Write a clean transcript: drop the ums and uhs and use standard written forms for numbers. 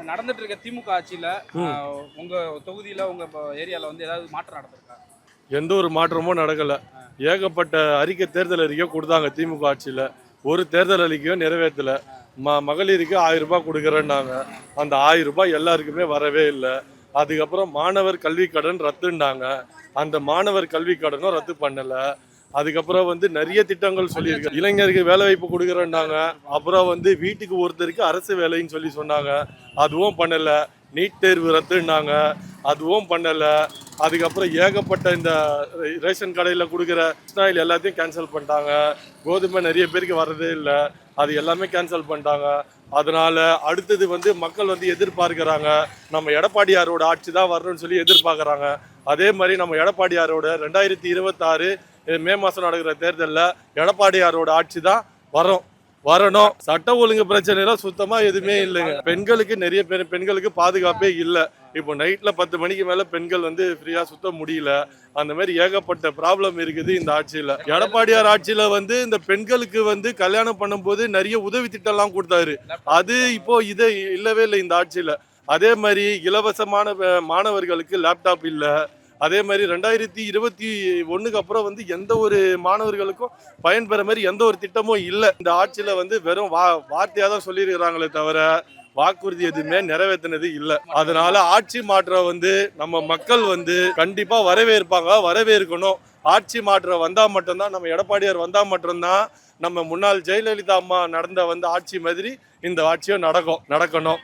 நடந்துட்டு இருக்க திமுக ஆட்சியில உங்க தொகுதியில உங்க ஏரியால வந்து ஏதாவது மாற்றம் நடந்திருக்கா? எந்த ஒரு மாற்றமும் நடக்கல. ஏகப்பட்ட தேர்தல் அறிக்கை கொடுத்தாங்க திமுக ஆட்சியில. ஒரு தேர்தல் அறிக்கையும் நிறைவேற்றல. மகளிருக்கு 1000 ரூபாய் கொடுக்குறேன்னாங்க. அந்த 1000 ரூபாய் எல்லாருக்குமே வரவே இல்லை. அதுக்கப்புறம் மாணவர் கல்வி கடன் ரத்துன்னாங்க. அந்த மாணவர் கல்வி கடனும் ரத்து பண்ணல. அதுக்கப்புறம் வந்து நிறைய திட்டங்கள் சொல்லியிருக்கு. இளைஞருக்கு வேலை வாய்ப்பு கொடுக்குறேன்னாங்க. அப்புறம் வந்து வீட்டுக்கு ஒருத்தருக்கு அரசு வேலைன்னு சொல்லி சொன்னாங்க. அதுவும் பண்ணல. நீட் தேர்வு ரத்துன்னாங்க. அதுவும் பண்ணல. அதுக்கப்புறம் ஏகப்பட்ட இந்த ரேஷன் கடையில் கொடுக்குற ஆயில் எல்லாத்தையும் கேன்சல் பண்ணிட்டாங்க. கோதுமை நிறைய பேருக்கு வர்றதே இல்லை. அது எல்லாமே கேன்சல் பண்ணிட்டாங்க. அதனால அடுத்தது வந்து மக்கள் வந்து எதிர்பார்க்கிறாங்க, நம்ம எடப்பாடியாரோட ஆட்சி தான் வரணும்னு சொல்லி எதிர்பார்க்குறாங்க. அதே மாதிரி நம்ம எடப்பாடியாரோட 2026 மே மாதம் நடக்கிற தேர்தலில் எடப்பாடியாரோட ஆட்சி தான் வரணும். சட்ட ஒழுங்கு பிரச்சனைலாம் சுத்தமா எதுவுமே இல்லைங்க. பெண்களுக்கு நிறைய பெண்களுக்கு பாதுகாப்பே இல்லை. இப்போ நைட்ல 10 மணிக்கு மேல பெண்கள் வந்து ஃப்ரீயா சுத்த முடியல. அந்த மாதிரி ஏகப்பட்ட ப்ராப்ளம் இருக்குது இந்த ஆட்சியில. எடப்பாடியார் ஆட்சியில வந்து இந்த பெண்களுக்கு வந்து கல்யாணம் பண்ணும்போது நிறைய உதவி திட்டம்லாம் கொடுத்தாரு. அது இப்போ இது இல்லவே இல்லை இந்த ஆட்சியில. அதே மாதிரி இலவசமான மாணவர்களுக்கு லேப்டாப் இல்லை. அதே மாதிரி 2021 அப்புறம் வந்து எந்த ஒரு மாணவர்களுக்கும் பயன்பெற மாதிரி எந்த ஒரு திட்டமும் இல்லை. இந்த ஆட்சியில வந்து வெறும் வார்த்தையா தான் சொல்லியிருக்கிறாங்களே தவிர வாக்குறுதி எதுவுமே நிறைவேற்றினது இல்லை. அதனால ஆட்சி மாற்றம் வந்து நம்ம மக்கள் வந்து கண்டிப்பா வரவேற்கணும். ஆட்சி மாற்றம் வந்தா மட்டும்தான், நம்ம எடப்பாடியார் வந்தா மட்டும்தான் நம்ம முன்னாள் ஜெயலலிதா அம்மா நடந்த வந்து ஆட்சி மாதிரி இந்த ஆட்சியும் நடக்கணும்.